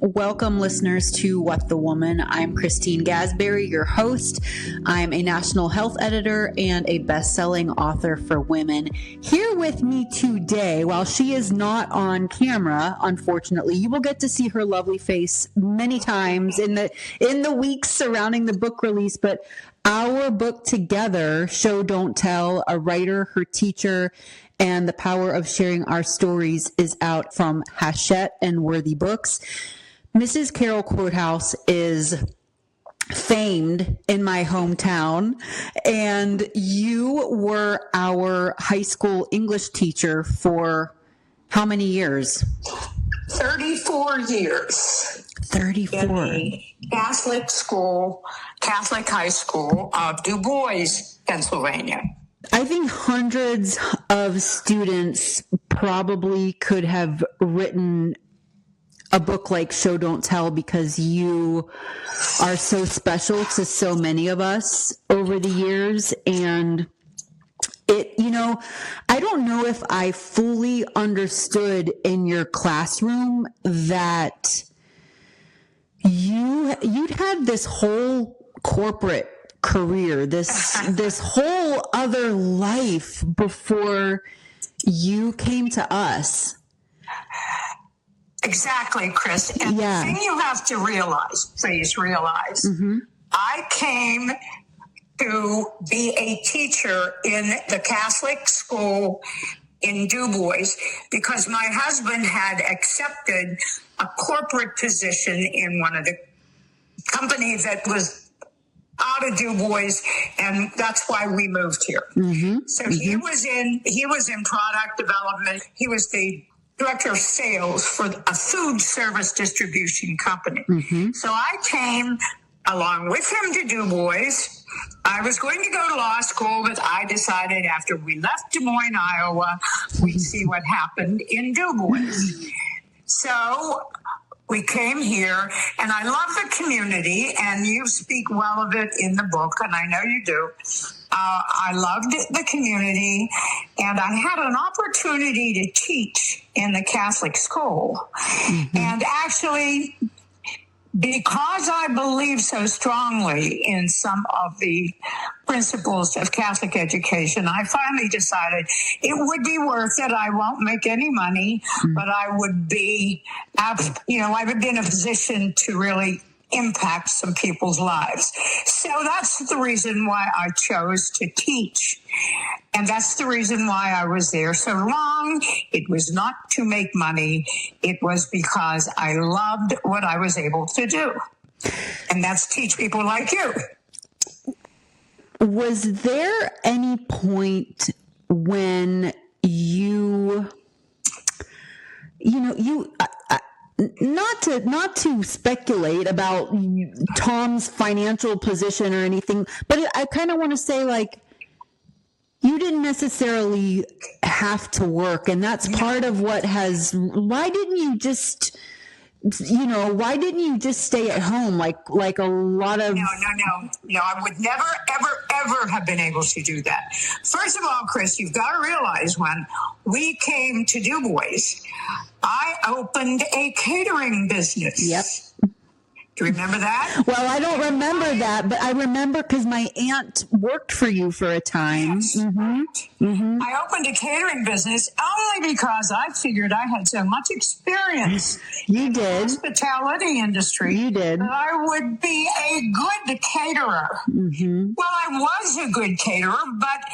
Welcome, listeners, to What the Woman. I'm Christine Gasberry, your host. I'm a national health editor and a best-selling author for women. Here with me today, while she is not on camera, unfortunately, you will get to see her lovely face many times in the weeks surrounding the book release. But our book together, Show Don't Tell, a writer, her teacher, and the power of sharing our stories, is out from Hachette and Worthy Books. Mrs. Carol Korthaus is famed in my hometown, and you were our high school English teacher for how many years? 34 years. 34. In the Catholic school, Catholic high school of Du Bois, Pennsylvania. I think hundreds of students probably could have written a book like Show Don't Tell because you are so special to so many of us over the years. And I don't know if I fully understood in your classroom that you'd had this whole corporate career, this whole other life before you came to us. Exactly, Chris. And the thing you have to please realize, I came to be a teacher in the Catholic school in Du Bois because my husband had accepted a corporate position in one of the companies that was out of Du Bois, and that's why we moved here. So he was in product development. He was the director of sales for a food service distribution company. So I came along with him to Du Bois. I was going to go to law school, but I decided after we left Des Moines, Iowa, we'd see what happened in Du Bois. So we came here, and I love the community, and you speak well of it in the book, and I know you do. I loved the community, and I had an opportunity to teach in the Catholic school. And actually, because I believe so strongly in some of the principles of Catholic education, I finally decided it would be worth it. I won't make any money, but I would be, I would be in a position to really impact some people's lives. So that's the reason why I chose to teach. And that's the reason why I was there so long. It was not to make money. It was because I loved what I was able to do. And that's teach people like you. Was there any point when not to speculate about Tom's financial position or anything, but I kind of want to say, like, you didn't necessarily have to work, and that's part of what why didn't you just stay at home like a lot of... No, I would never, ever have been able to do that. First of all, Chris, you've got to realize when we came to Du Bois, I opened a catering business. Yep. Do you remember that? Well, I don't remember that, but I remember because my aunt worked for you for a time. Yes. I opened a catering business only because I figured I had so much experience in the hospitality industry. You did. That I would be a good caterer. Well, I was a good caterer, but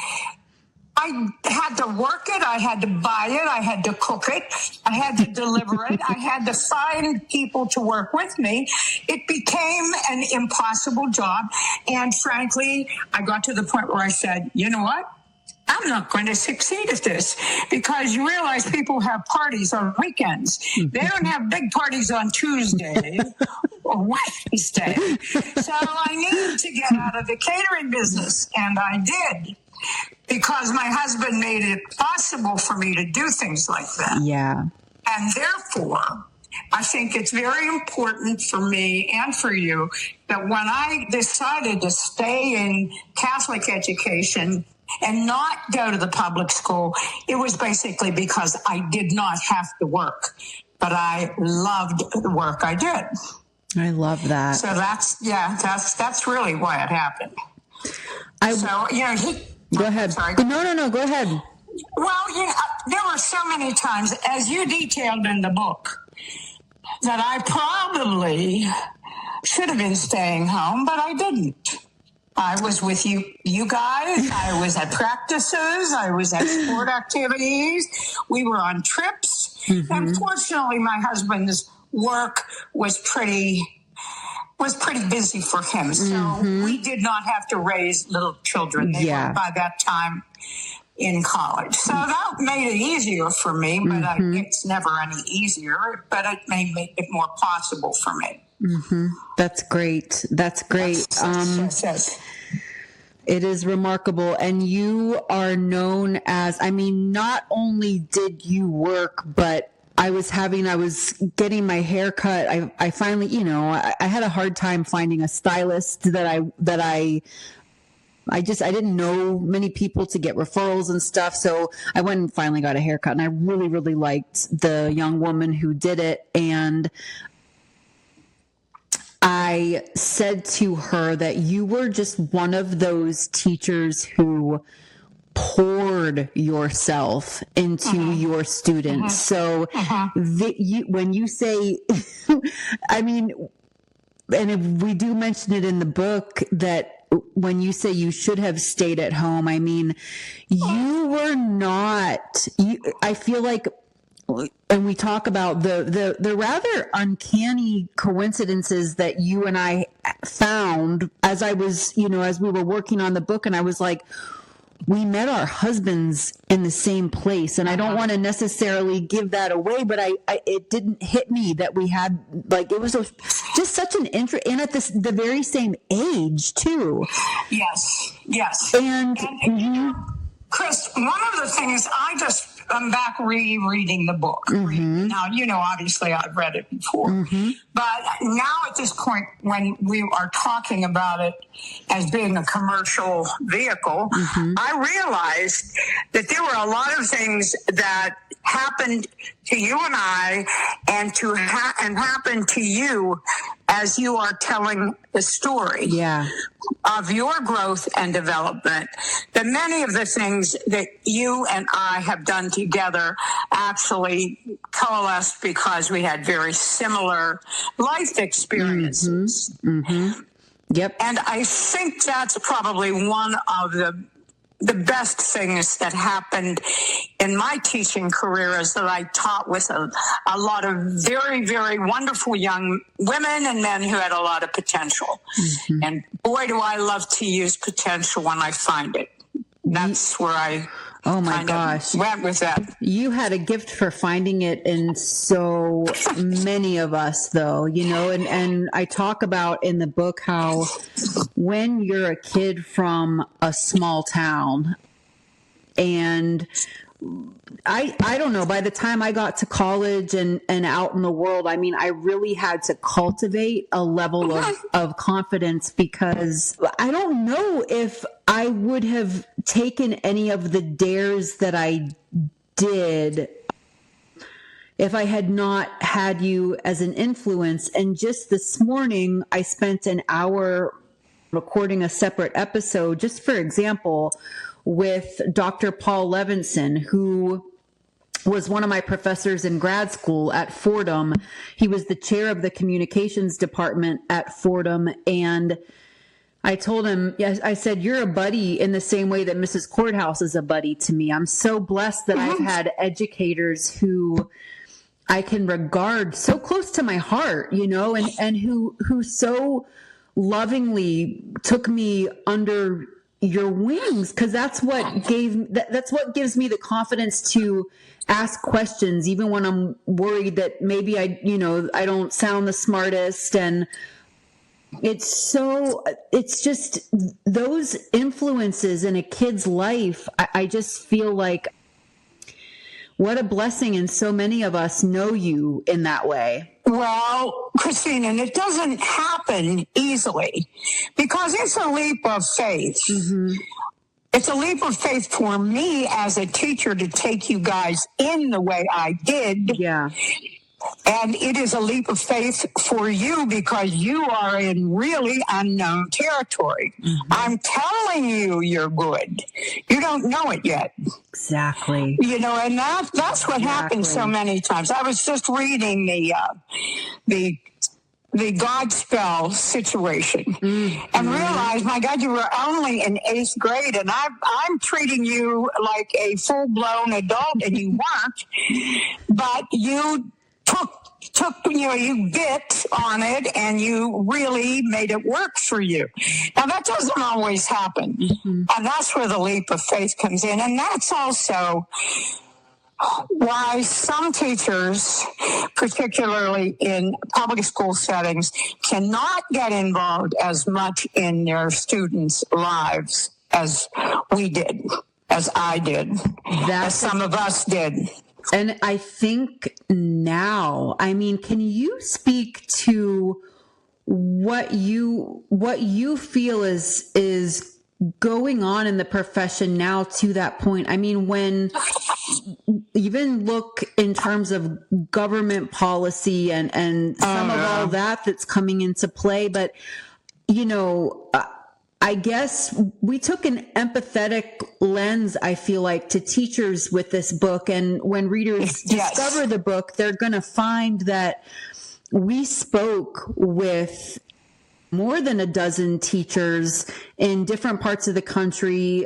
I had to work it, I had to buy it, I had to cook it, I had to deliver it, I had to find people to work with me. It became an impossible job. And frankly, I got to the point where I said, you know what? I'm not going to succeed at this, because you realize people have parties on weekends. They don't have big parties on Tuesday or Wednesday. So I needed to get out of the catering business, and I did. Because my husband made it possible for me to do things like that. Yeah. And therefore, I think it's very important for me and for you that when I decided to stay in Catholic education and not go to the public school, it was basically because I did not have to work. but I loved the work I did. I love that. So that's really why it happened. Go ahead. Sorry. No, go ahead. Well, there were so many times, as you detailed in the book, that I probably should have been staying home, but I didn't. I was with you guys. I was at practices. I was at sport activities. We were on trips. Mm-hmm. Unfortunately, my husband's work was pretty busy for him. So we did not have to raise little children. They were by that time in college. So that made it easier for me, but it's never any easier, but it made it more possible for me. Mm-hmm. That's great. Yes. It is remarkable. And you are known as, not only did you work, but I was getting my hair cut. I finally, I had a hard time finding a stylist that I didn't know many people to get referrals and stuff. So I went and finally got a haircut, and I really, really liked the young woman who did it. And I said to her that you were just one of those teachers who poured yourself into your students. So when you say, and if we do mention it in the book, that when you say you should have stayed at home, you were not, I feel like, and we talk about the rather uncanny coincidences that you and I found as I was, as we were working on the book, and I was like, we met our husbands in the same place. And I don't want to necessarily give that away, but it didn't hit me that we had, it was just such an interest, and at the very same age too. Yes. And Chris, one of the things I'm back rereading the book. Now, obviously I've read it before, but now at this point when we are talking about it as being a commercial vehicle, I realized that there were a lot of things that happened to you and I, and happened to you as you are telling the story of your growth and development. That many of the things that you and I have done together actually coalesced because we had very similar life experiences. Yep. And I think that's probably one of the best things that happened in my teaching career, is that I taught with a lot of very, very wonderful young women and men who had a lot of potential. And boy, do I love to use potential when I find it. That's where I went with that. You had a gift for finding it in so many of us, though, and I talk about in the book how when you're a kid from a small town, and I don't know, by the time I got to college and out in the world, I really had to cultivate a level of confidence, because I don't know if I would have taken any of the dares that I did if I had not had you as an influence. And just this morning, I spent an hour recording a separate episode, just for example, with Dr. Paul Levinson, who was one of my professors in grad school at Fordham. He was the chair of the communications department at Fordham. And I told him, I said, you're a buddy in the same way that Mrs. Korthaus is a buddy to me. I'm so blessed that I've had educators who I can regard so close to my heart, and who so lovingly took me under your wings, because that's what gives me the confidence to ask questions, even when I'm worried that maybe I don't sound the smartest. And it's just those influences in a kid's life. I just feel like what a blessing, and so many of us know you in that way. Well, Christine, and it doesn't happen easily, because it's a leap of faith. It's a leap of faith for me as a teacher to take you guys in the way I did. Yeah. And it is a leap of faith for you because you are in really unknown territory. I'm telling you, you're good. You don't know it yet. Exactly. And that's what happens so many times. I was just reading the Godspell situation and realized, my God, you were only in 8th grade and I'm treating you like a full-blown adult and you weren't, but you took you bit on it and you really made it work for you. Now that doesn't always happen. And that's where the leap of faith comes in. And that's also why some teachers, particularly in public school settings, cannot get involved as much in their students' lives as we did, as I did, as some of us did. And I think now, can you speak to what you feel is going on in the profession now to that point? When even look in terms of government policy and some of all that's coming into play, but I guess we took an empathetic lens, I feel like, to teachers with this book. And when readers discover the book, they're going to find that we spoke with more than a dozen teachers in different parts of the country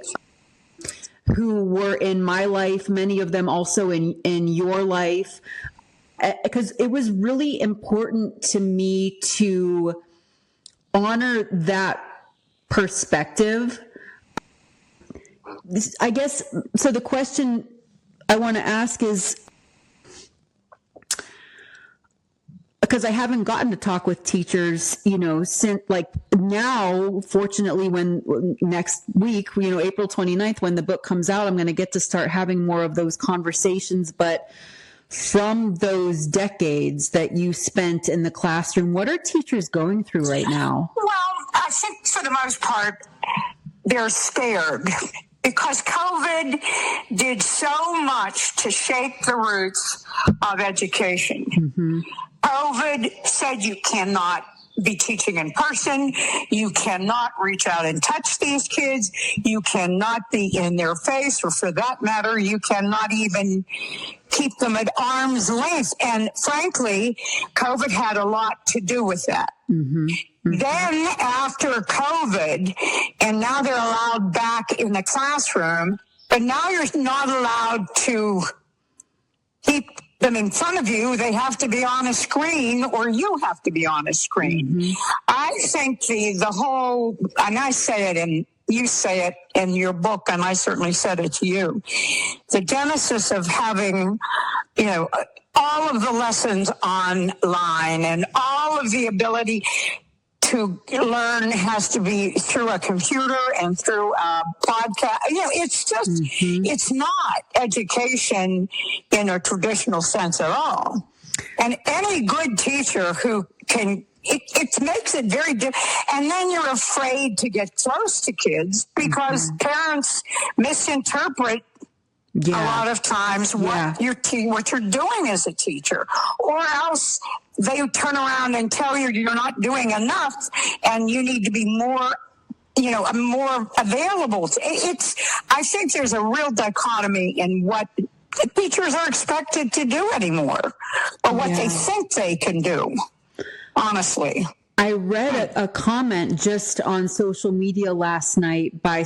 who were in my life, many of them also in your life, because it was really important to me to honor that perspective. I guess, so the question I want to ask is, because I haven't gotten to talk with teachers, since now, fortunately, when next week, April 29th, when the book comes out, I'm going to get to start having more of those conversations. But from those decades that you spent in the classroom, what are teachers going through right now? Well, I think for the most part, they're scared because COVID did so much to shake the roots of education. COVID said you cannot be teaching in person. You cannot reach out and touch these kids. You cannot be in their face, or for that matter, you cannot even keep them at arm's length. And frankly, COVID had a lot to do with that. Then after COVID, and now they're allowed back in the classroom, but now you're not allowed to keep them in front of you. They have to be on a screen, or you have to be on a screen. I think the whole, and I say it and you say it in your book, and I certainly said it to you, the genesis of having, all of the lessons online and all of the ability to learn has to be through a computer and through a podcast. It's just, it's not education in a traditional sense at all. And any good teacher who can, it makes it very difficult. And then you're afraid to get close to kids because parents misinterpret a lot of times what you're doing as a teacher, or else they turn around and tell you you're not doing enough and you need to be more more available. I think there's a real dichotomy in what teachers are expected to do anymore, or what they think they can do, honestly. I read a comment just on social media last night by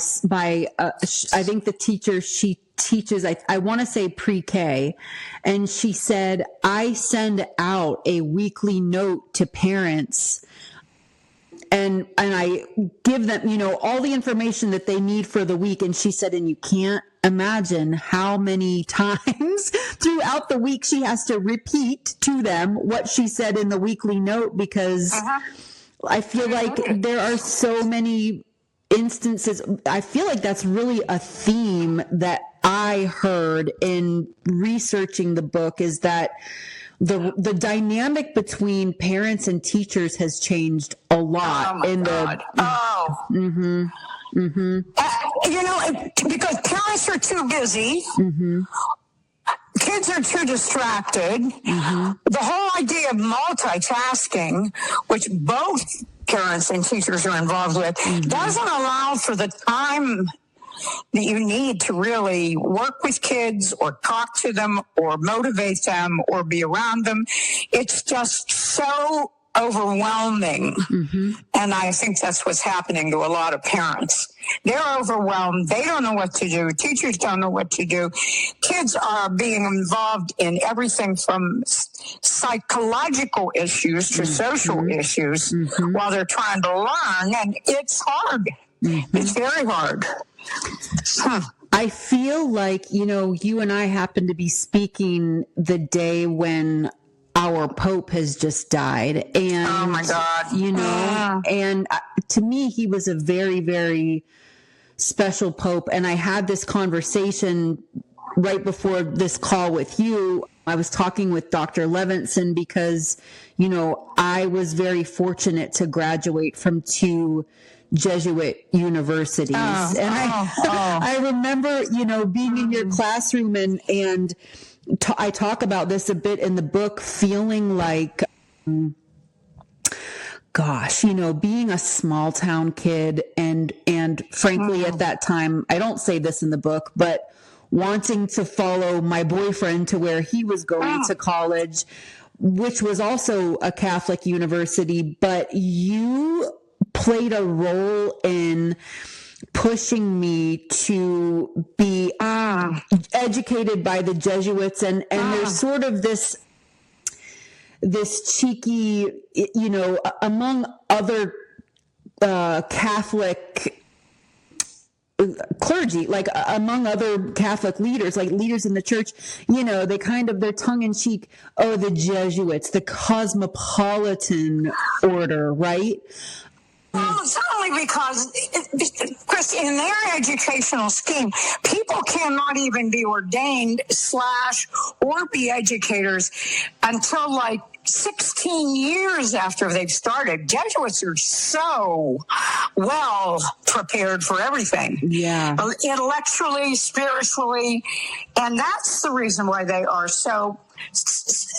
I think the teacher, she teaches, I want to say pre-K, and she said, I send out a weekly note to parents and I give them, all the information that they need for the week. And she said, and you can't imagine how many times throughout the week she has to repeat to them what she said in the weekly note, because I feel like there are so many instances. I feel like that's really a theme that I heard in researching the book, is that the dynamic between parents and teachers has changed a lot because parents are too busy. Kids kids are too distracted. The whole idea of multitasking, which both parents and teachers are involved with, doesn't allow for the time that you need to really work with kids or talk to them or motivate them or be around them. It's just so overwhelming. And I think that's what's happening to a lot of parents. They're overwhelmed. They don't know what to do. Teachers don't know what to do. Kids are being involved in everything from psychological issues to social issues while they're trying to learn. And it's hard. It's very hard. I feel like, you and I happen to be speaking the day when our Pope has just died. And, oh my God. And to me, he was a very, very special Pope. And I had this conversation right before this call with you. I was talking with Dr. Levinson because, I was very fortunate to graduate from 2 Jesuit universities. I remember, being in your classroom and I talk about this a bit in the book, feeling like, being a small town kid and frankly at that time, I don't say this in the book, but wanting to follow my boyfriend to where he was going to college, which was also a Catholic university, but you played a role in pushing me to be educated by the Jesuits, and there's sort of this cheeky, among other Catholic clergy, like among other Catholic leaders, like leaders in the church, they kind of, their tongue in cheek, the Jesuits, the cosmopolitan order, right? Well, it's only because, Chris, in their educational scheme, people cannot even be ordained / or be educators until like 16 years after they've started. Jesuits are so well prepared for everything. Yeah. Intellectually, spiritually. And that's the reason why they are so,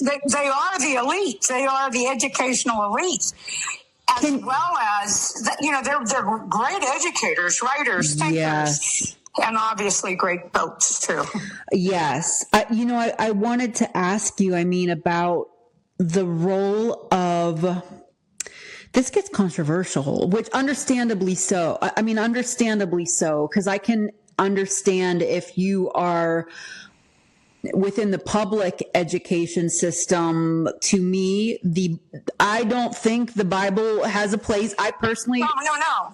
they are the elite. They are the educational elite. As well as, they're great educators, writers, thinkers, and obviously great popes too. Yes. I wanted to ask you, about the role of, this gets controversial, which understandably so. Understandably so, because I can understand if you are within the public education system. To me, I don't think the Bible has a place. I personally,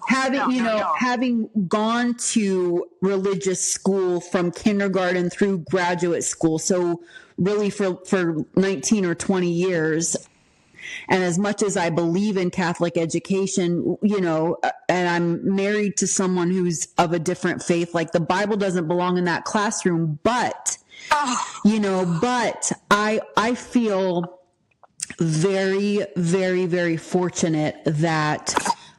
having gone to religious school from kindergarten through graduate school, so really for 19 or 20 years, and as much as I believe in Catholic education, and I'm married to someone who's of a different faith, like the Bible doesn't belong in that classroom, but but I feel very, very, very fortunate that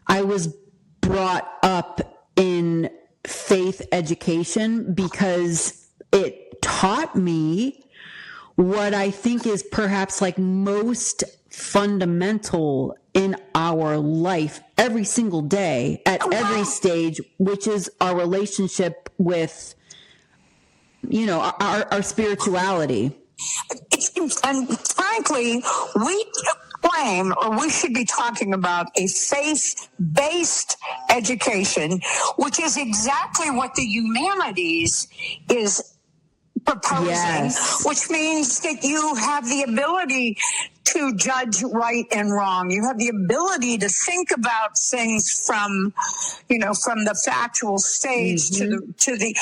I was brought up in faith education, because it taught me what I think is perhaps like most fundamental in our life every single day at every stage, which is our relationship with our spirituality. And frankly, we claim, or we should be talking about, a faith-based education, which is exactly what the humanities is proposing, which means that you have the ability to judge right and wrong. You have the ability to think about things from the factual stage to the,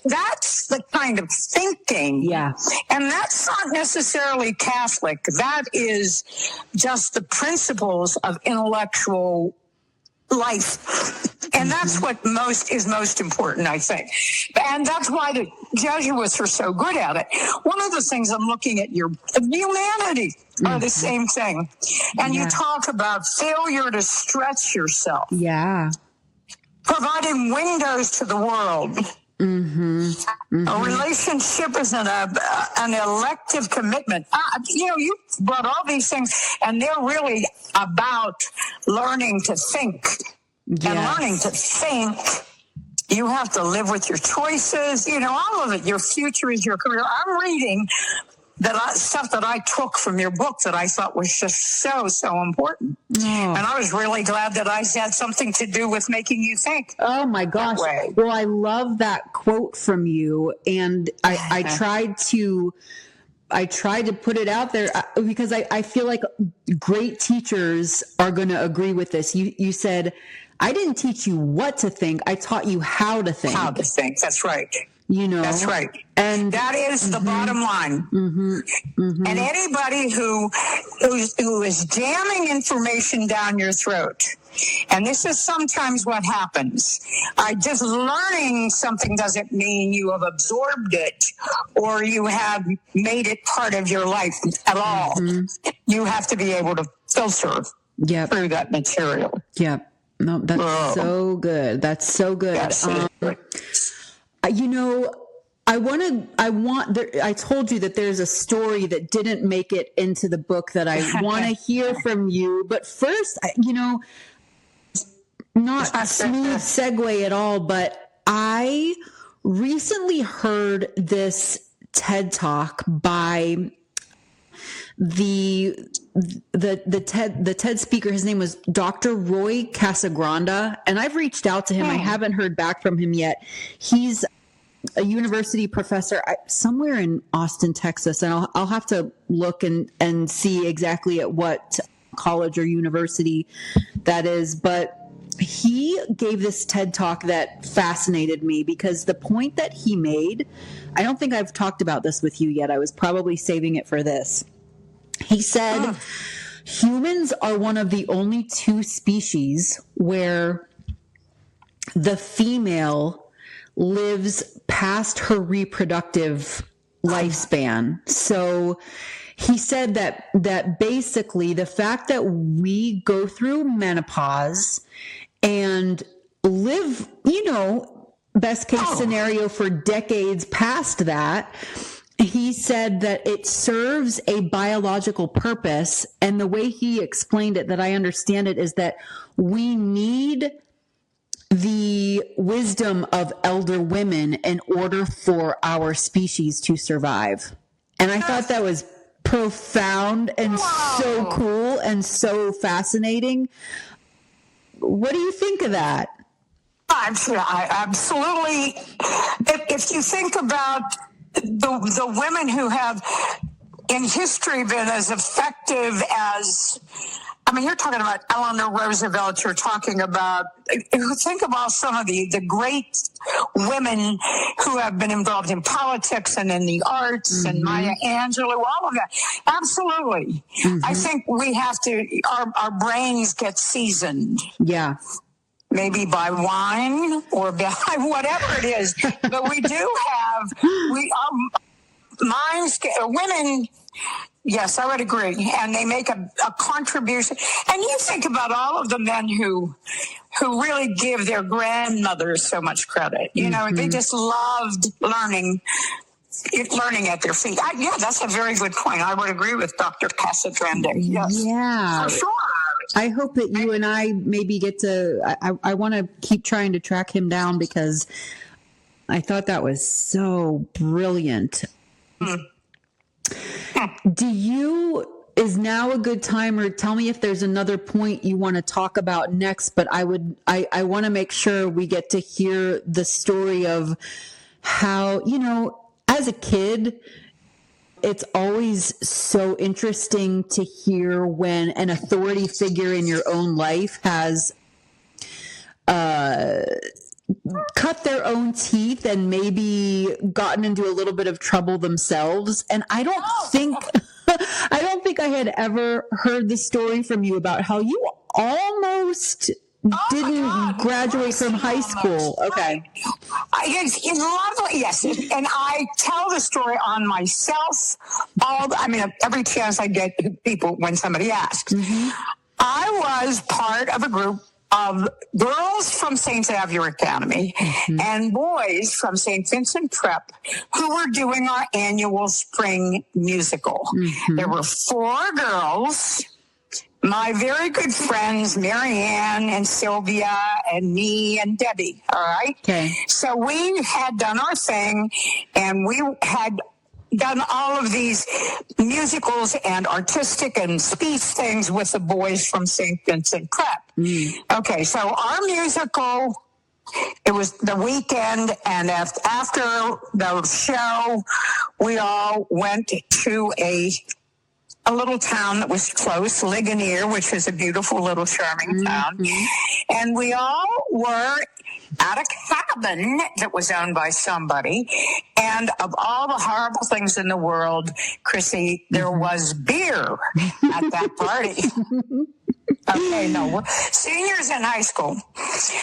that's the kind of thinking. Yeah. And that's not necessarily Catholic. That is just the principles of intellectual life. And that's what is most important, I think. And that's why the Jesuits are so good at it. One of the things I'm looking at, your humanity are the same thing. And you talk about failure to stretch yourself. Yeah. Providing windows to the world. A relationship is an elective commitment. You brought all these things, and they're really about learning to think. Yes. And learning to think, you have to live with your choices, all of it. Your future is your career. I'm reading stuff that I took from your book that I thought was just so important. Oh. And I was really glad that I had something to do with making you think. Oh my gosh. Well, I love that quote from you. And I tried to put it out there because I feel like great teachers are going to agree with this. You said, I didn't teach you what to think. I taught you how to think. How to think. That's right. That's right. And that is the bottom line. And anybody who is jamming information down your throat, and this is sometimes what happens. Just learning something doesn't mean you have absorbed it or you have made it part of your life at all. You have to be able to filter through that material. Yep. No, that's so good. That's so good. Yes, I told you that there's a story that didn't make it into the book that I want to hear from you. But first, not a smooth segue at all, but I recently heard this TED Talk by the TED speaker. His name was Dr. Roy Casagranda, and I've reached out to him. I haven't heard back from him yet. He's a university professor somewhere in Austin, Texas, and I'll have to look and see exactly at what college or university that is. But he gave this TED Talk that fascinated me because the point that he made, I don't think I've talked about this with you yet. I was probably saving it for this. He said, humans are one of the only two species where the female lives past her reproductive lifespan. So he said that basically the fact that we go through menopause and live, best case scenario for decades past that, he said that it serves a biological purpose. And the way he explained it, that I understand it, is that we need the wisdom of elder women in order for our species to survive. And I thought that was profound and so cool and so fascinating. What do you think of that? I absolutely. If you think about the women who have in history been as effective as, you're talking about Eleanor Roosevelt, you're talking about, think about some of the great women who have been involved in politics and in the arts, and Maya Angelou, all of that. Absolutely. I think we have to, our brains get seasoned. Yeah. Maybe by wine or by whatever it is. But we do have, minds, women, yes, I would agree. And they make a contribution. And you think about all of the men who really give their grandmothers so much credit. They just loved learning at their feet. That's a very good point. I would agree with Dr. Casagrande. Yes. Yeah. For sure. I hope that you and I maybe get to, I want to keep trying to track him down because I thought that was so brilliant. Is now a good time, or tell me if there's another point you want to talk about next, but I want to make sure we get to hear the story of how, as a kid, it's always so interesting to hear when an authority figure in your own life has cut their own teeth and maybe gotten into a little bit of trouble themselves. And I don't think I had ever heard the story from you about how you almost didn't graduate from high school. Okay. It's lovely, yes. And I tell the story on myself every chance I get people when somebody asks. I was part of a group of girls from St. Xavier Academy and boys from St. Vincent Prep who were doing our annual spring musical. There were 4 girls, my very good friends, Marianne and Sylvia and me and Debbie, all right? Okay. So we had done our thing, and we had done all of these musicals and artistic and speech things with the boys from St. Vincent Prep. Okay, so our musical, it was the weekend, and after the show, we all went to a little town that was close, Ligonier, which is a beautiful little charming town. And we all were at a cabin that was owned by somebody. And of all the horrible things in the world, Chrissy, there was beer at that party. Okay, no, we're seniors in high school.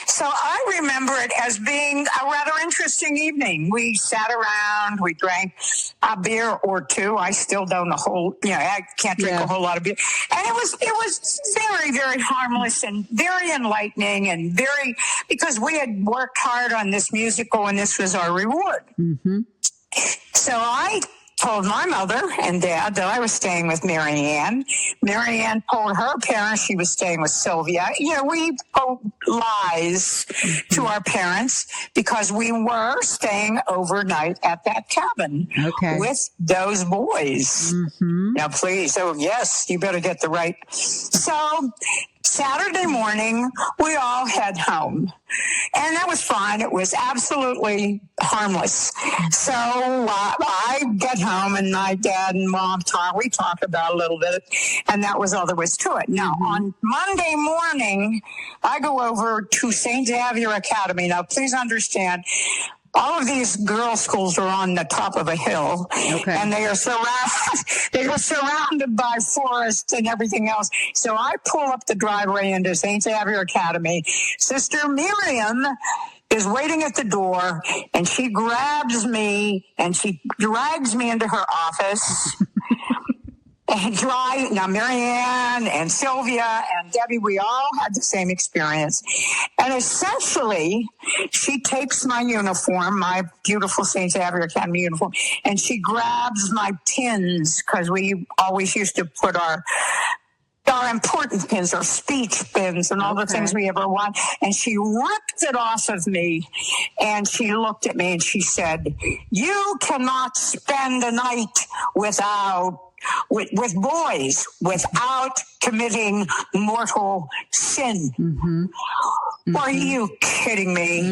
So I remember it as being a rather interesting evening. We sat around, we drank a beer or 2. I still don't I can't drink a whole lot of beer. And it was very, very harmless and very enlightening and because we had worked hard on this musical and this was our reward. So I told my mother and dad that I was staying with Marianne. Marianne told her parents she was staying with Sylvia. We told lies to our parents because we were staying overnight at that cabin with those boys. Now, please. Oh, yes, you better get the right. So Saturday morning, we all head home. And that was fine. It was absolutely harmless. So I get home, and my dad and mom we talked about it a little bit, and that was all there was to it. Now, on Monday morning, I go over to St. Xavier Academy. Now, please understand, all of these girls' schools are on the top of a hill, and they are surrounded by forests and everything else. So I pull up the driveway into St. Xavier Academy. Sister Miriam is waiting at the door, and she grabs me and she drags me into her office. Now, Marianne and Sylvia and Debbie, we all had the same experience. And essentially, she takes my uniform, my beautiful St. Xavier Academy uniform, and she grabs my pins, because we always used to put our important pins, our speech pins, and all the things we ever want. And she ripped it off of me, and she looked at me and she said, "You cannot spend a night with boys without committing mortal sin." Are you kidding me?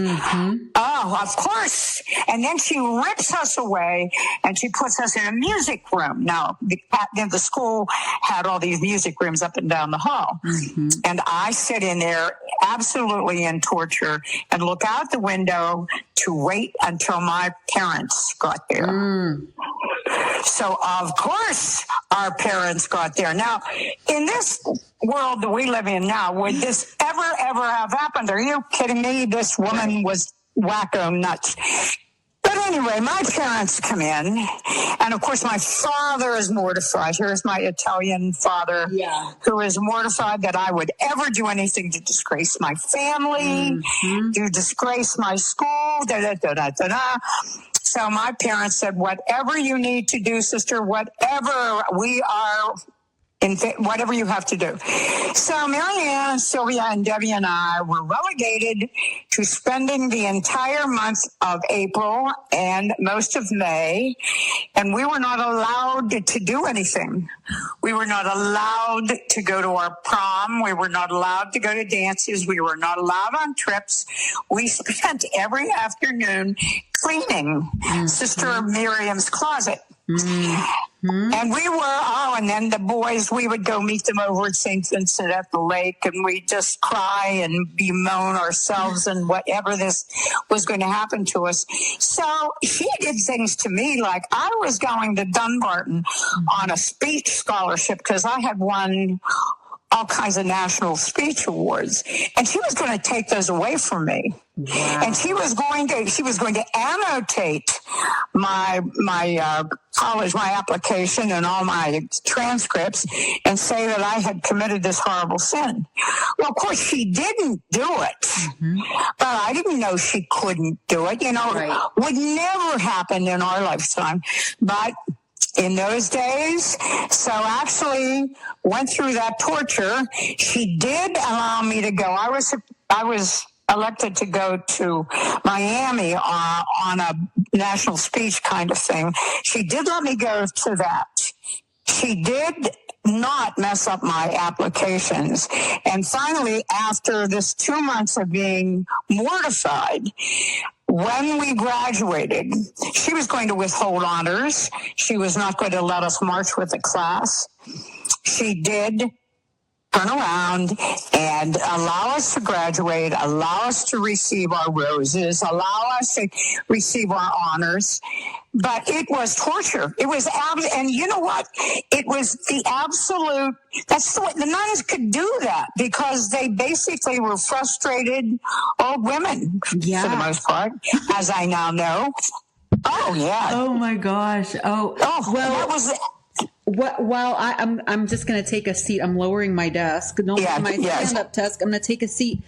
Oh, of course. And then she rips us away and she puts us in a music room. Now, the school had all these music rooms up and down the hall. And I sit in there absolutely in torture and look out the window to wait until my parents got there. So, of course, our parents got there. Now, in this world that we live in now, would this ever have happened? Are you kidding me? This woman was wacko nuts. But anyway, my parents come in, and of course my father is mortified. Here's my Italian father, who is mortified that I would ever do anything to disgrace my family, to disgrace my school, So my parents said, whatever you need to do, sister, whatever you have to do. So Marianne, Sylvia, and Debbie and I were relegated to spending the entire month of April and most of May, and we were not allowed to do anything. We were not allowed to go to our prom. We were not allowed to go to dances. We were not allowed on trips. We spent every afternoon cleaning Sister Miriam's closet. And we were, and then the boys, we would go meet them over at St. Vincent at the lake, and we'd just cry and bemoan ourselves and whatever this was going to happen to us. So she did things to me like I was going to Dunbarton on a speech scholarship because I had won all kinds of national speech awards, and she was going to take those away from me. Wow. And she was going to annotate my college, my application, and all my transcripts, and say that I had committed this horrible sin. Well, of course, she didn't do it, but I didn't know she couldn't do it. Right. Would never happen in our lifetime, but in those days. So actually went through that torture. She did allow me to go. I was elected to go to Miami on a national speech kind of thing. She did let me go to that. She did not mess up my applications. And finally, after this 2 months of being mortified, when we graduated, she was going to withhold honors. She was not going to let us march with the class. She did turn around and allow us to graduate, allow us to receive our roses, allow us to receive our honors. But it was torture. It was, and you know what? It was the absolute, that's the way the nuns could do that, because they basically were frustrated old women for the most part, as I now know. Oh, yeah. Oh, my gosh. Oh well, that was... Well, I'm just going to take a seat. I'm lowering my desk. No, my stand-up desk. I'm going to take a seat.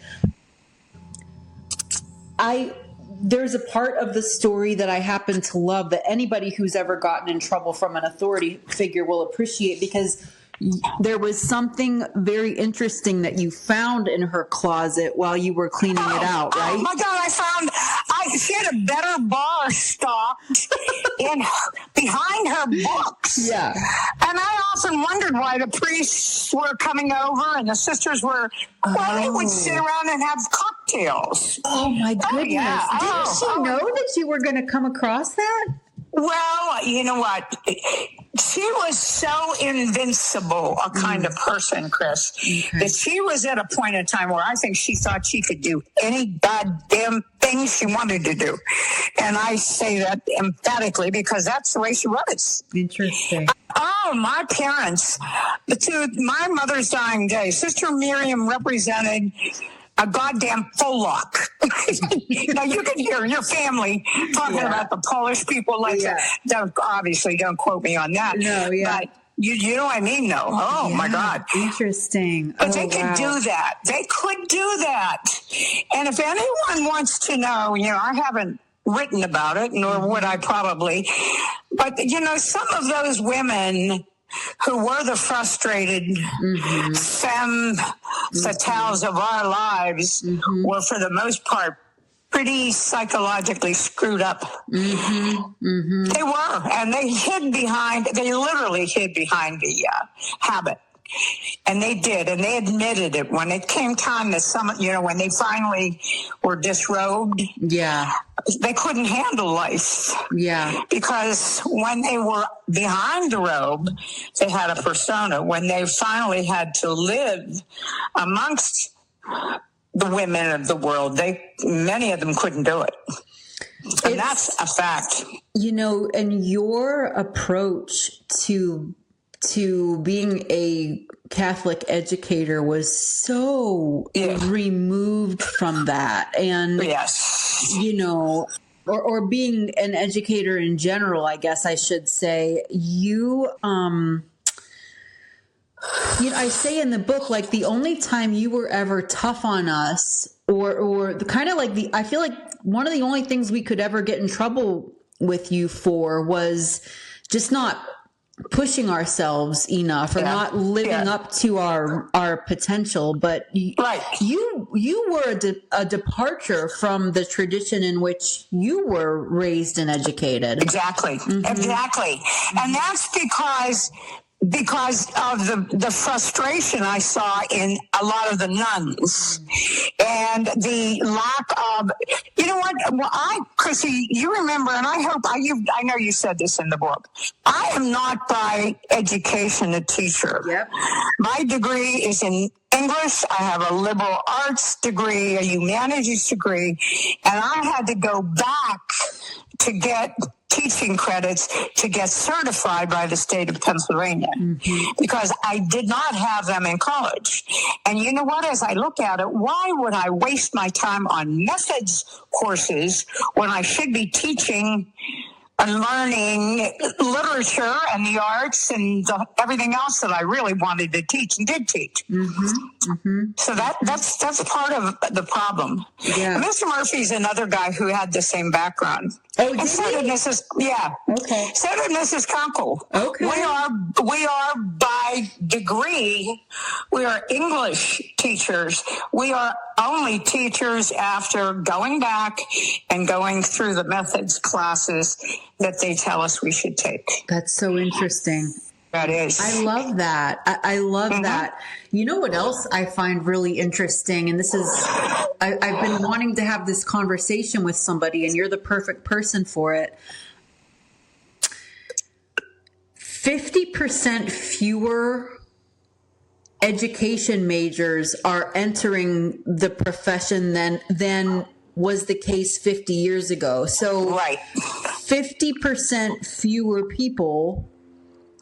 There's a part of the story that I happen to love that anybody who's ever gotten in trouble from an authority figure will appreciate, because there was something very interesting that you found in her closet while you were cleaning it out, right? Oh my God, she had a better bar stocked behind her books. Yeah. And I often wondered why the priests were coming over and the sisters were, they would sit around and have cocktails. Oh my goodness. Oh, yeah. Didn't she know that you were going to come across that? Well, you know what? She was so invincible a kind of person, Chris, that she was at a point in time where I think she thought she could do any goddamn thing she wanted to do. And I say that emphatically because that's the way she was. Interesting. Oh, my parents, to my mother's dying day, Sister Miriam represented a goddamn full lock. Now you can hear your family talking about the Polish people like that. Don't quote me on that. No, but you know what I mean, though. Oh my God. Interesting. But they could do that. They could do that. And if anyone wants to know, I haven't written about it, nor would I probably, but some of those women who were the frustrated femme fatales of our lives were, for the most part, pretty psychologically screwed up. They were, and they literally hid behind the habit. And they did, and they admitted it when it came time to when they finally were disrobed. Yeah. They couldn't handle life. Yeah. Because when they were behind the robe, they had a persona. When they finally had to live amongst the women of the world, many of them couldn't do it. And that's a fact. And your approach to being a Catholic educator was so removed from that. And, or being an educator in general, I guess I should say, I say in the book, like, the only time you were ever tough on us or the kind of like I feel like one of the only things we could ever get in trouble with you for was just not pushing ourselves enough or not living up to our potential. But you were a departure from the tradition in which you were raised and educated. Exactly. And that's because of the frustration I saw in a lot of the nuns and the lack of, Chrissy, you remember, and I know you said this in the book, I am not by education a teacher. Yep. My degree is in English. I have a liberal arts degree, a humanities degree, and I had to go back to get teaching credits to get certified by the state of Pennsylvania because I did not have them in college. And you know what? As I look at it, why would I waste my time on methods courses when I should be teaching and learning literature and the arts and everything else that I really wanted to teach and did teach. So that's part of the problem. Yeah. Mr. Murphy's another guy who had the same background. Oh, and so did Mrs. Yeah. Okay. So did Mrs. Kunkel. Okay. We are by degree, we are English teachers. We are only teachers after going back and going through the methods classes that they tell us we should take. That's so interesting. That is. I love that. I love that. You know what else I find really interesting? And this is, I've been wanting to have this conversation with somebody, and you're the perfect person for it. 50% fewer education majors are entering the profession than was the case 50 years ago. So right. 50% fewer people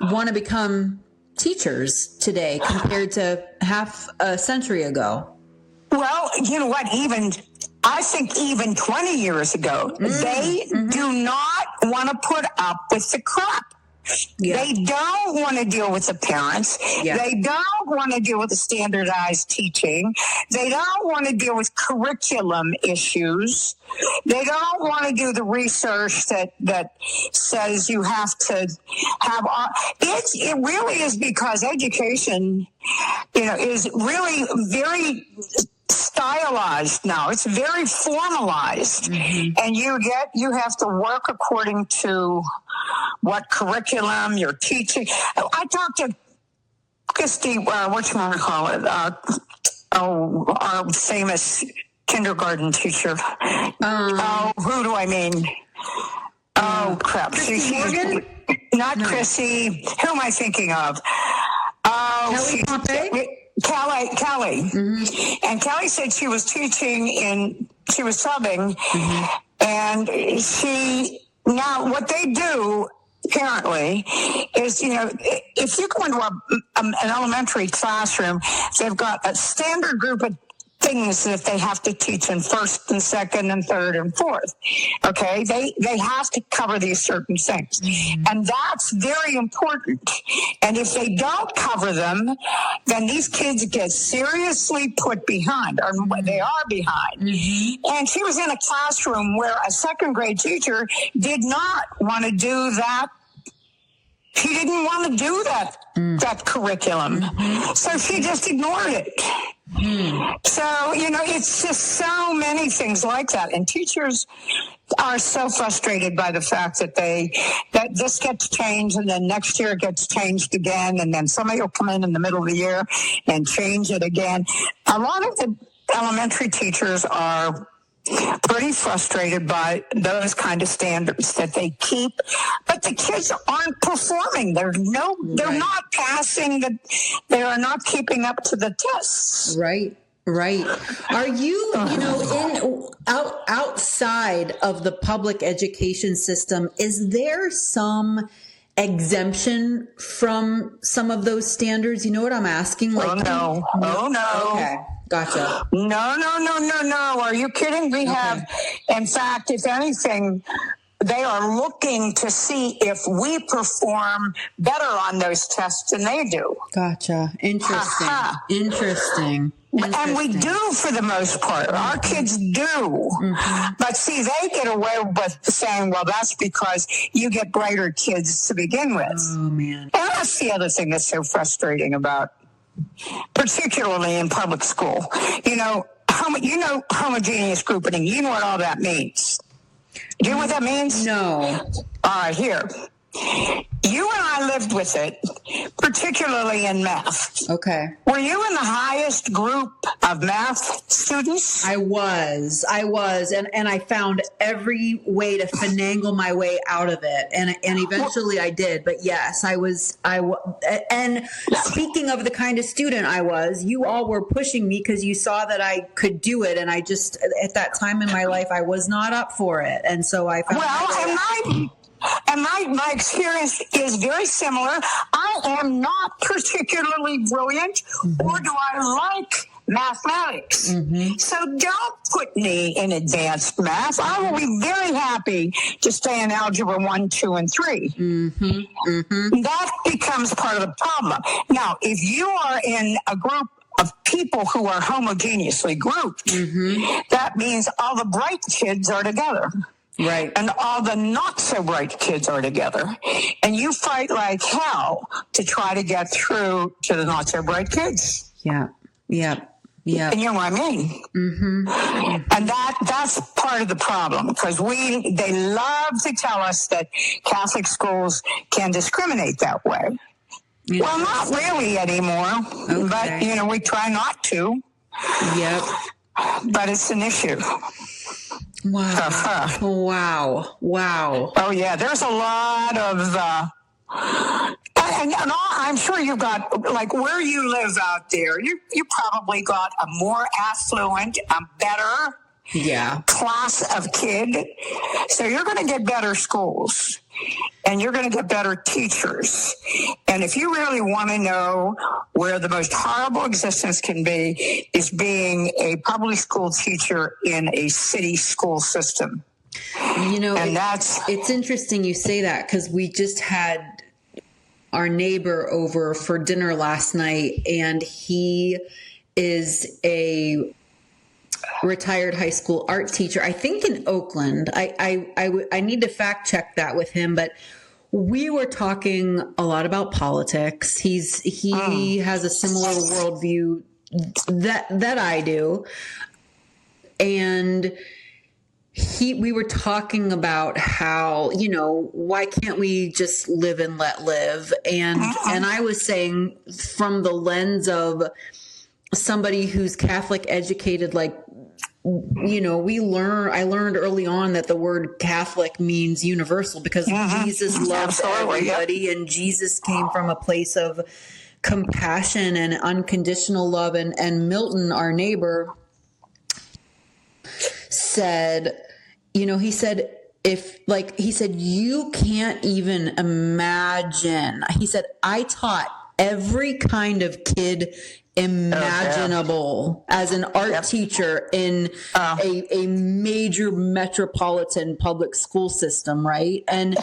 want to become teachers today compared to half a century ago. Well, you know what? I think even 20 years ago, they do not want to put up with the crap. Yeah. They don't want to deal with the parents. Yeah. They don't want to deal with the standardized teaching. They don't want to deal with curriculum issues. They don't want to do the research that says you have to have. It really is because education, is really very stylized now. It's very formalized, and you have to work according to what curriculum you're teaching. I talked to Christy, our famous kindergarten teacher. Who do I mean? Oh, crap. Morgan? Not no. Chrissy. Who am I thinking of? Kelly. And Kelly said she was teaching she was subbing, and now what they do apparently is, if you go into an elementary classroom, they've got a standard group of things that they have to teach in first and second and third and fourth. Okay. They have to cover these certain things. And that's very important. And if they don't cover them, then these kids get seriously put behind, or they are behind. And she was in a classroom where a second grade teacher did not want to do that. She didn't want to do that curriculum. So she just ignored it. So, it's just so many things like that. And teachers are so frustrated by the fact that this gets changed, and then next year it gets changed again, and then somebody will come in the middle of the year and change it again. A lot of the elementary teachers are pretty frustrated by those kind of standards that they keep, but the kids aren't performing. They're not passing. They are not keeping up to the tests. Right. Are you, outside of the public education system, is there some exemption from some of those standards? You know what I'm asking? Oh, no. Okay. Gotcha. No. Are you kidding? We have, in fact, if anything, they are looking to see if we perform better on those tests than they do. Gotcha. Interesting. And we do for the most part. Our kids do. But see, they get away with saying, well, that's because you get brighter kids to begin with. Oh, man. And that's the other thing that's so frustrating about, particularly in public school. Homogeneous grouping. You know what all that means. Do you know what that means? No. All right, here. You and I lived with it, particularly in math. Okay. Were you in the highest group of math students? I was, and I found every way to finagle my way out of it, and eventually I did. But yes, I was. And speaking of the kind of student I was, you all were pushing me because you saw that I could do it, and I just, at that time in my life, I was not up for it, and so I found. And my experience is very similar. I am not particularly brilliant, or do I like mathematics. So don't put me in advanced math. I will be very happy to stay in algebra 1, 2, and 3. That becomes part of the problem. Now, if you are in a group of people who are homogeneously grouped, that means all the bright kids are together. Right. And all the not so bright kids are together. And you fight like hell to try to get through to the not so bright kids. Yeah. Yeah. And you know what I mean? And that's part of the problem, because they love to tell us that Catholic schools can discriminate that way. Yeah. Well, not really anymore, but, we try not to. Yep. But it's an issue. Wow. Wow. Oh, yeah, there's a lot of... And I'm sure you've got, like, where you live out there, you probably got a more affluent, a better class of kid. So you're going to get better schools, and you're going to get better teachers. And if you really want to know where the most horrible existence can be, is being a public school teacher in a city school system. It's interesting you say that, because we just had our neighbor over for dinner last night, and he is a retired high school art teacher, I think in Oakland. I need to fact check that with him, but we were talking a lot about politics. He has a similar worldview that I do, and we were talking about how, why can't we just live and let live? And I was saying, from the lens of somebody who's Catholic educated, like, I learned early on that the word Catholic means universal, because Jesus loved everybody, and Jesus came from a place of compassion and unconditional love. And Milton, our neighbor, said, he said, you can't even imagine. He said, I taught every kind of kid imaginable as an art teacher in a major metropolitan public school system. Right. And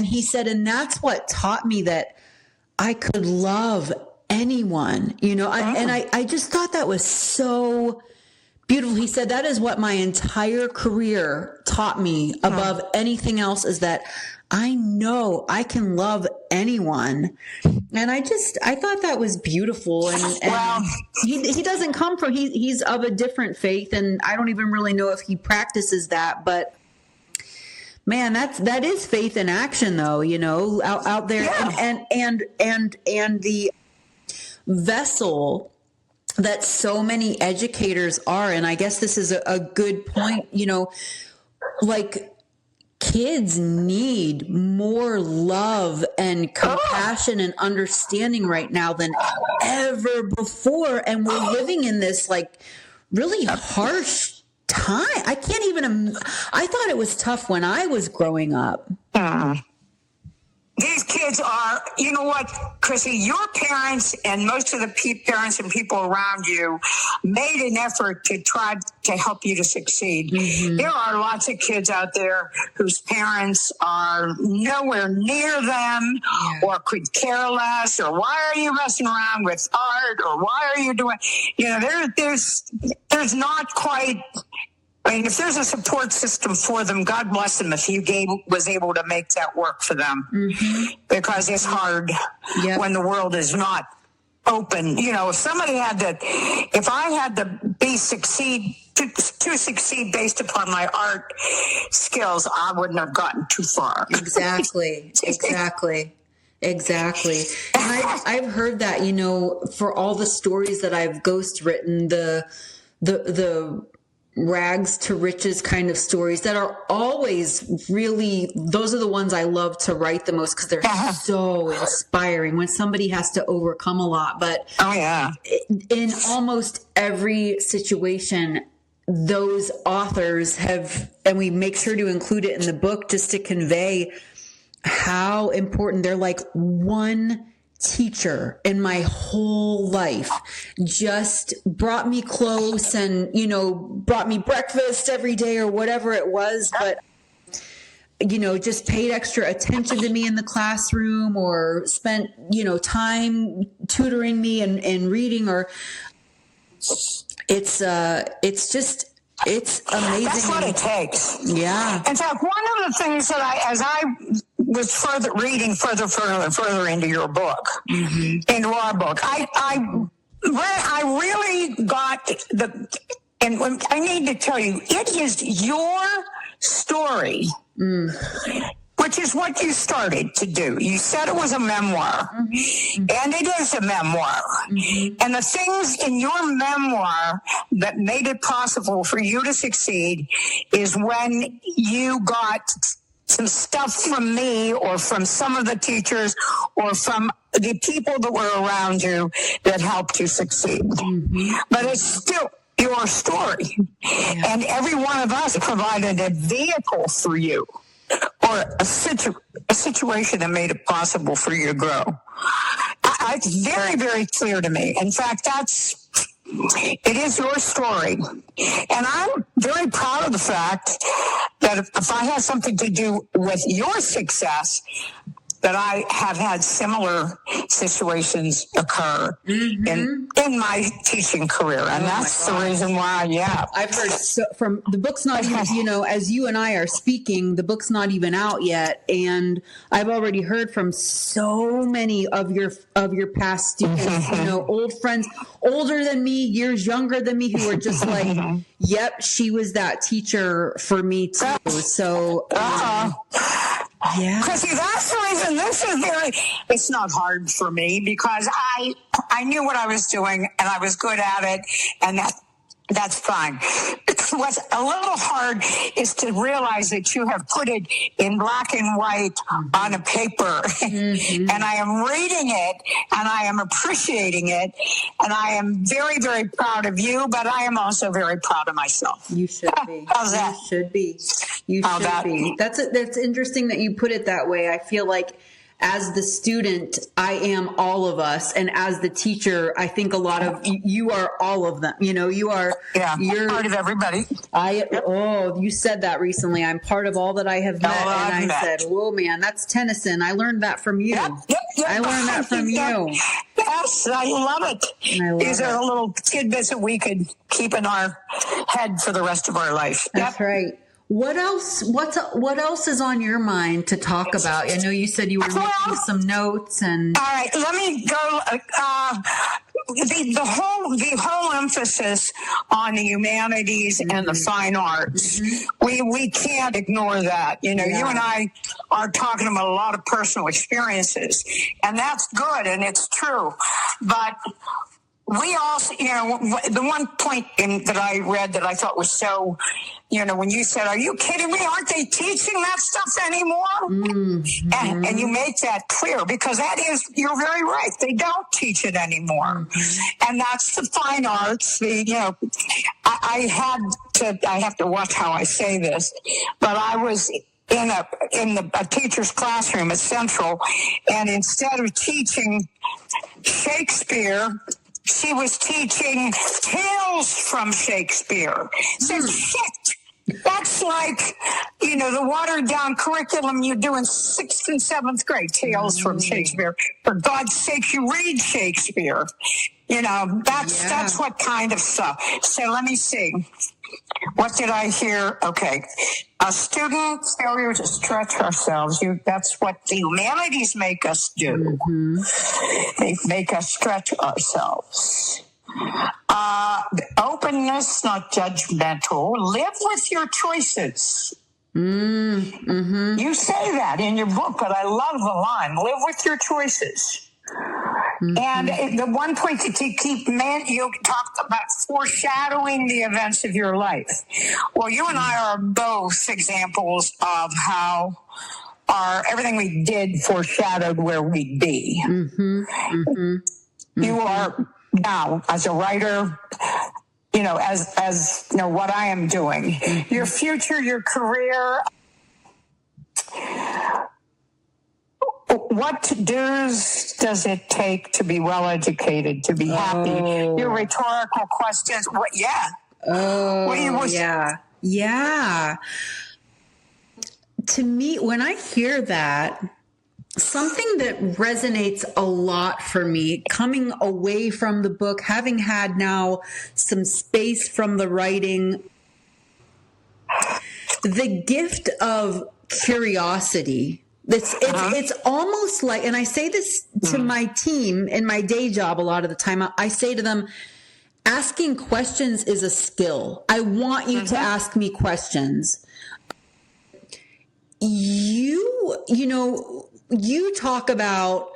he said, and that's what taught me that I could love anyone, I just thought that was so beautiful. He said, that is what my entire career taught me above anything else, is that I know I can love anyone. And I thought that was beautiful. And he doesn't come from, he's of a different faith, and I don't even really know if he practices that, but man, that is faith in action though, out there. And the vessel that so many educators are. And I guess this is a good point, like, kids need more love and compassion and understanding right now than ever before. And we're living in this, like, really harsh time. I thought it was tough when I was growing up. These kids are, you know what, Chrissy, your parents and most of the parents and people around you made an effort to try to help you to succeed. There are lots of kids out there whose parents are nowhere near them or could care less, or why are you messing around with art, or why are you doing, there's not quite... I mean, if there's a support system for them, God bless them if you was able to make that work for them, because it's hard when the world is not open. If I had to succeed based upon my art skills, I wouldn't have gotten too far. Exactly. And I've heard that, for all the stories that I've ghostwritten, the rags to riches kind of stories that are always really, those are the ones I love to write the most, because they're so inspiring when somebody has to overcome a lot. But in almost every situation, those authors have, and we make sure to include it in the book just to convey how important they're like one teacher in my whole life just brought me close and, you know, brought me breakfast every day or whatever it was. But, you know, just paid extra attention to me in the classroom or spent, you know, time tutoring me and reading, or it's amazing. That's what it takes. Yeah. In fact, one of the things that as I was reading further into your book, into our book, I really got and I need to tell you, it is your story, which is what you started to do. You said it was a memoir, and it is a memoir. And the things in your memoir that made it possible for you to succeed is when you got some stuff from me or from some of the teachers or from the people that were around you that helped you succeed. But it's still your story. And every one of us provided a vehicle for you, or a situation that made it possible for you to grow. It's very, very clear to me. In fact, it is your story. And I'm very proud of the fact that if I had something to do with your success, that I have had similar situations occur in my teaching career. And that's the reason why, I've heard from the book's not even, you know, as you and I are speaking, the book's not even out yet. And I've already heard from so many of your past students, you know, old friends, older than me, years younger than me, who were just like, yep, she was that teacher for me too. So, yeah. Because that's the reason it's not hard for me, because I knew what I was doing and I was good at it, and that's fine. What's a little hard is to realize that you have put it in black and white on a paper, and I am reading it and I am appreciating it, and I am very, very proud of you, but I am also very proud of myself. You should be. How's that? You should be. You should be. That's interesting that you put it that way. I feel like as the student, I am all of us. And as the teacher, I think a lot of you are all of them. You know, you're part of everybody. You said that recently. I'm part of all that I have met. And I said, whoa, man, that's Tennyson. I learned that from you. Yep. I learned that from you. Yes, I love it. These are little tidbits that we could keep in our head for the rest of our life. That's right. What else? What else is on your mind to talk about? I know you said you were making some notes, and all right, let me go. The whole emphasis on the humanities and the fine arts. We can't ignore that. You know, you and I are talking about a lot of personal experiences, and that's good and it's true, but we also, you know, the one point that I read that I thought was so, you know, when you said, are you kidding me? Aren't they teaching that stuff anymore? And you make that clear, because you're very right. They don't teach it anymore. And that's the fine arts. I have to watch how I say this, but I was in a teacher's classroom at Central, and instead of teaching Shakespeare, she was teaching tales from Shakespeare. So shit, that's like, you know, the watered down curriculum you do in 6th and 7th grade, tales from Shakespeare. For God's sake, you read Shakespeare. You know, that's what kind of stuff. So let me see. What did I hear? Okay. A student failure to stretch ourselves. That's what the humanities make us do. They make us stretch ourselves. Openness, not judgmental. Live with your choices. You say that in your book, but I love the line. Live with your choices. And the one point that you talked about foreshadowing the events of your life. Well, you and I are both examples of how everything we did foreshadowed where we'd be. You are now, as a writer, you know, as you know, what I am doing, your future, your career. what dues does it take to be well educated, to be happy? Your rhetorical questions. What? Yeah. Oh, yeah. To me, when I hear that, something that resonates a lot for me, coming away from the book, having had now some space from the writing, the gift of curiosity. It's almost like, and I say this to my team in my day job a lot of the time, I say to them, asking questions is a skill. I want you to ask me questions. You talk about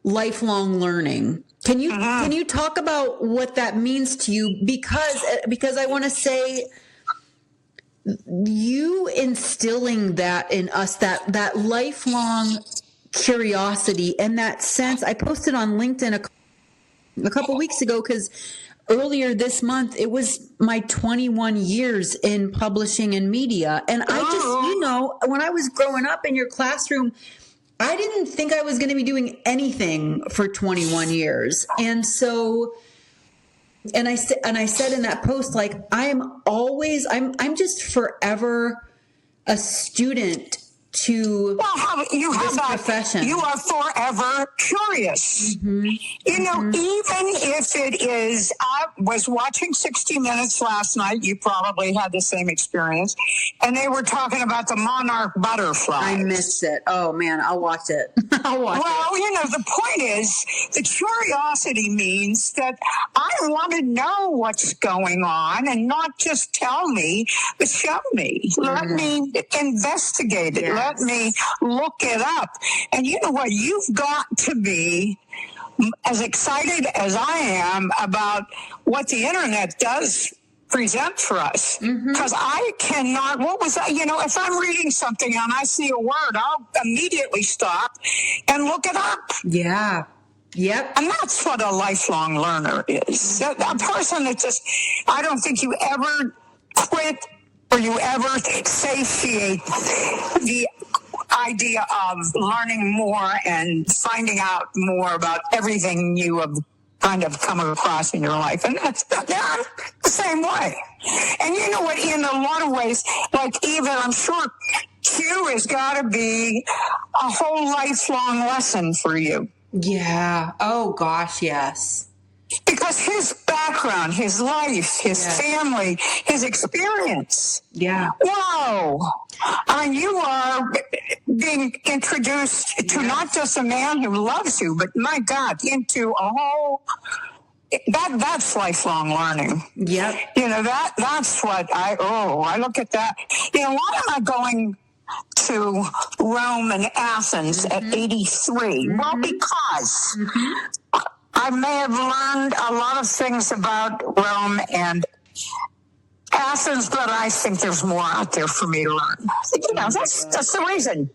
lifelong learning. Can you talk about what that means to you? Because I want to say, you instilling that in us, that lifelong curiosity and that sense. I posted on LinkedIn a couple weeks ago, because earlier this month, it was my 21 years in publishing and media. And I just, when I was growing up in your classroom, I didn't think I was going to be doing anything for 21 years. And so, and I said in that post, like, I'm just forever a student to this profession. You are forever curious. Even if it is, I was watching 60 Minutes last night. You probably had the same experience. And they were talking about the monarch butterfly. I missed it. Oh man, I'll watch it. The point is, the curiosity means that I want to know what's going on, and not just tell me, but show me. Let me investigate it. Let me look it up. And you know what? You've got to be as excited as I am about what the internet does present for us. Because I cannot, what was that? If I'm reading something and I see a word, I'll immediately stop and look it up. Yeah. Yep. And that's what a lifelong learner is. A person that just, I don't think you ever quit or you ever satiate the idea of learning more and finding out more about everything you have kind of come across in your life. And I'm the same way. And you know what, in a lot of ways, like even I'm sure Q has got to be a whole lifelong lesson for you. Yeah. Oh gosh, yes. Because his background, his life, his family, his experience. Yeah. Whoa. I mean, you are being introduced to not just a man who loves you, but my God, into a whole, that's lifelong learning. Yep. That's what I look at that. Why am I going to Rome and Athens at 83? Well, because I may have learned a lot of things about Rome and Athens, but I think there's more out there for me to learn. That's the reason.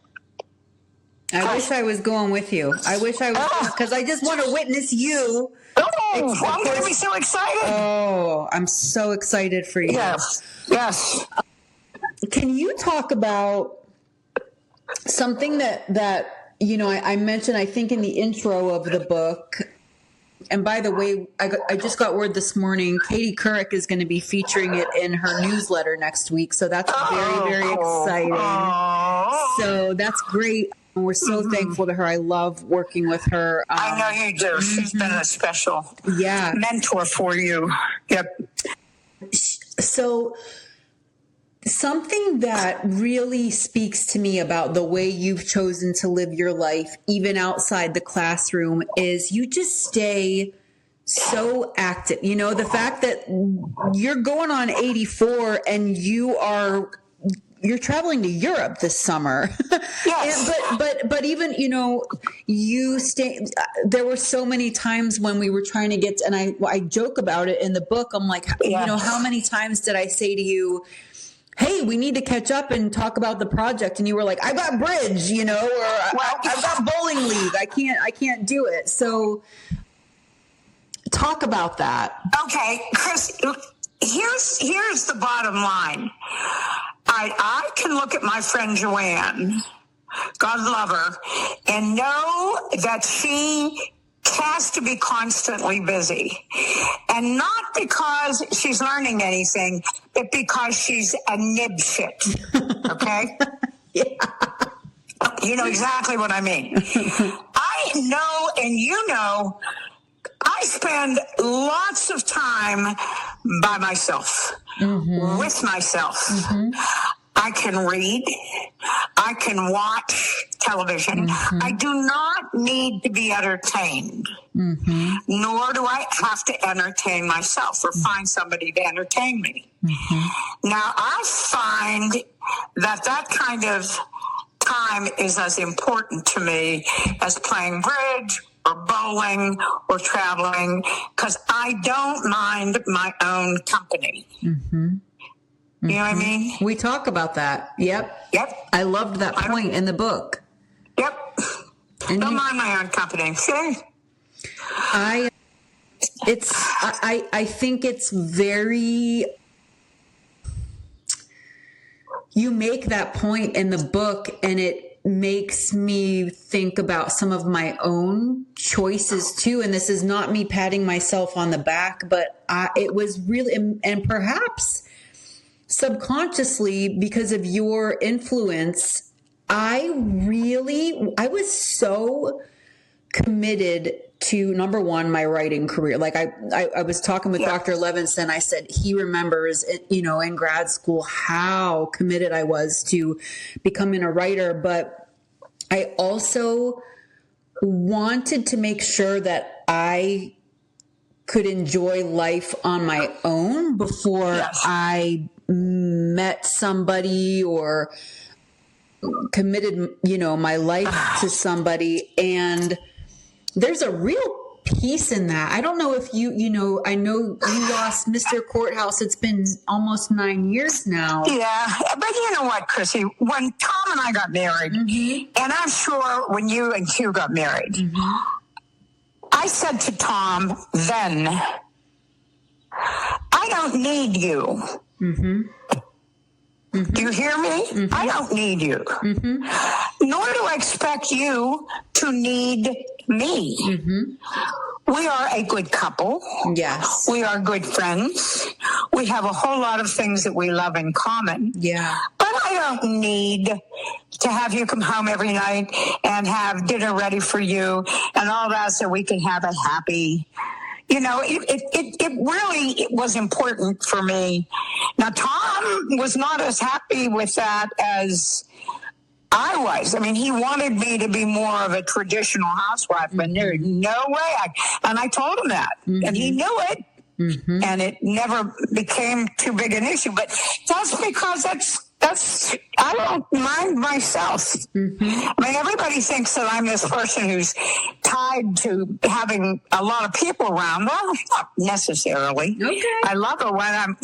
I wish I was going with you. I wish I was, because I just want to witness you. Oh, I'm going to be so excited. Oh, I'm so excited for you. Yes. Can you talk about something that I mentioned, I think, in the intro of the book? And by the way, I just got word this morning, Katie Couric is going to be featuring it in her newsletter next week. So that's very, very exciting. So that's great. We're so thankful to her. I love working with her. I know you do. She's been a special mentor for you. Yep. So something that really speaks to me about the way you've chosen to live your life, even outside the classroom, is you just stay so active. The fact that you're going on 84 and you're traveling to Europe this summer. Yes. but even, you stay, there were so many times when we were trying to get, and I joke about it in the book. I'm like, how many times did I say to you, hey, we need to catch up and talk about the project? And you were like, I've got bridge, or I've got bowling league. I can't do it. So talk about that. Okay, Chris, here's the bottom line. I can look at my friend Joanne, God love her, and know that she has to be constantly busy. And not because she's learning anything, but because she's a nibshit. Okay? Yeah. You know exactly what I mean. I know, and you know, I spend lots of time by myself, with myself. I can read. I can watch television. I do not need to be entertained, nor do I have to entertain myself or find somebody to entertain me. Now, I find that kind of time is as important to me as playing bridge or bowling or traveling, because I don't mind my own company. You know what I mean? We talk about that. Yep. I loved that point in the book. Yep. And don't mind my own company. See? I think it's very, you make that point in the book, and it makes me think about some of my own choices too. And this is not me patting myself on the back, but it was really, and perhaps subconsciously, because of your influence, I was so committed to, number one, my writing career. Like I was talking with Dr. Levinson. I said he remembers, in grad school, how committed I was to becoming a writer. But I also wanted to make sure that I could enjoy life on my own before I met somebody or committed, my life to somebody. And there's a real peace in that. I don't know if I know you lost Mr. Korthaus. It's been almost 9 years now. Yeah. But you know what, Chrissy, when Tom and I got married, and I'm sure when you and Hugh got married, I said to Tom then, I don't need you. Do you hear me? I don't need you. Nor do I expect you to need me. We are a good couple. Yes. We are good friends. We have a whole lot of things that we love in common. Yeah. But I don't need to have you come home every night and have dinner ready for you and all that so we can have a happy... it was important for me. Now, Tom was not as happy with that as I was. I mean, he wanted me to be more of a traditional housewife, but there's no way. And I told him that, and he knew it, and it never became too big an issue. But that's because that's I don't mind myself. I mean, everybody thinks that I'm this person who's tied to having a lot of people around. Well, not necessarily. Okay. I love it when I'm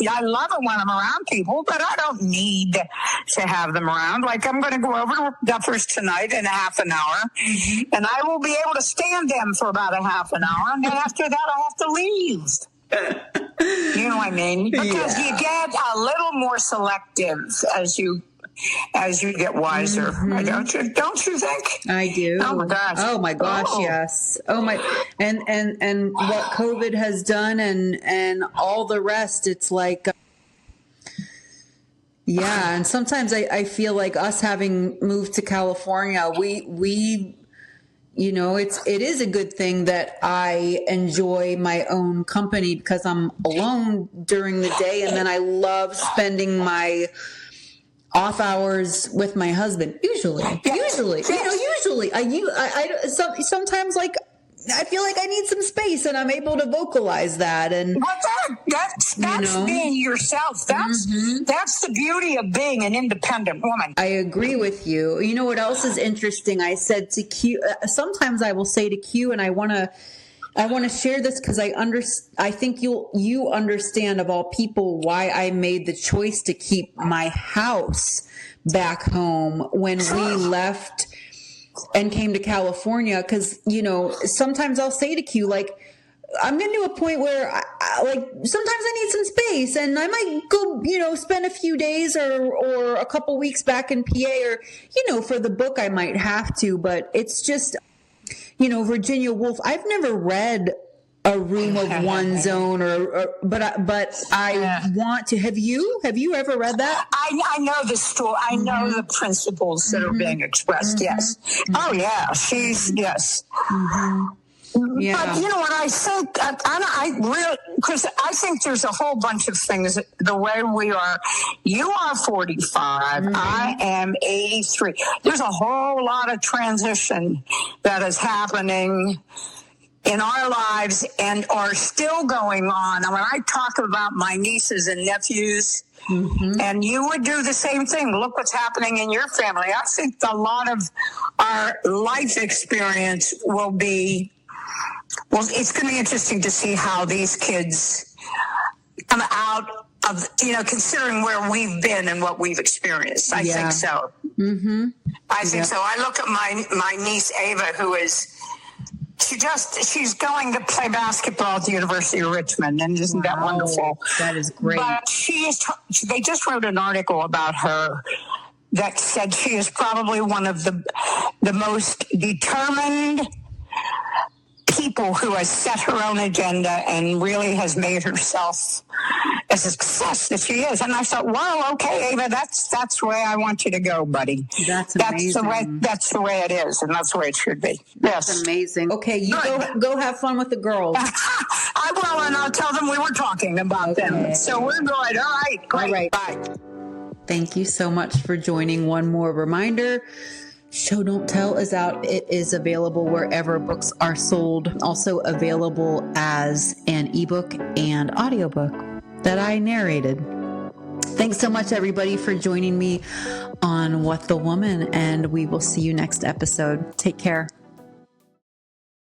around people, but I don't need to have them around. Like, I'm going to go over to Duffers tonight in a half an hour, and I will be able to stand them for about a half an hour, and then after that, I have to leave. You know what I mean? Because you get a little more selective as you get wiser. Don't you think? I do. Oh my gosh. Yes. Oh my, and what COVID has done and all the rest, it's like, and sometimes I feel like us having moved to California, we it is a good thing that I enjoy my own company because I'm alone during the day, and then I love spending my off hours with my husband. Usually, sometimes like I feel like I need some space, and I'm able to vocalize that. And that's being yourself. That's the beauty of being an independent woman. I agree with you. You know what else is interesting? I said to Q. Sometimes I will say to Q, and I want to share this because I think you understand of all people why I made the choice to keep my house back home when we left and came to California. Because sometimes I'll say to Q, like, I'm getting to a point where like sometimes I need some space, and I might go, spend a few days or a couple weeks back in PA, or, for the book I might have to, but it's just, Virginia Woolf, I've never read A Room of One's Own, but I want to. Have you ever read that? I know the story. I know the principles that are being expressed. Yes. Oh yeah. Yes. Yeah. But you know what I think? Because I think there's a whole bunch of things. The way we are, you are 45. I am 83. There's a whole lot of transition that is happening in our lives and are still going on. When I talk about my nieces and nephews, and you would do the same thing. Look what's happening in your family. I think a lot of our life experience will be, it's going to be interesting to see how these kids come out of, considering where we've been and what we've experienced. I think so. I think so. I look at my niece, Ava, who is, she's going to play basketball at the University of Richmond, and isn't that wonderful? That is great. But they just wrote an article about her that said she is probably one of the most determined people who has set her own agenda and really has made herself a success that she is. And I thought, wow, okay, Ava, that's the way I want you to go, buddy. That's amazing. That's the way it is, and that's the way it should be. That's amazing. Okay, you go have fun with the girls. I will, and I'll tell them we were talking about them. So we're good. All right, great. All right. Bye. Thank you so much for joining. One more reminder. Show Don't Tell is out. It is available wherever books are sold. Also available as an ebook and audiobook that I narrated. Thanks so much, everybody, for joining me on What the Woman, and we will see you next episode. Take care.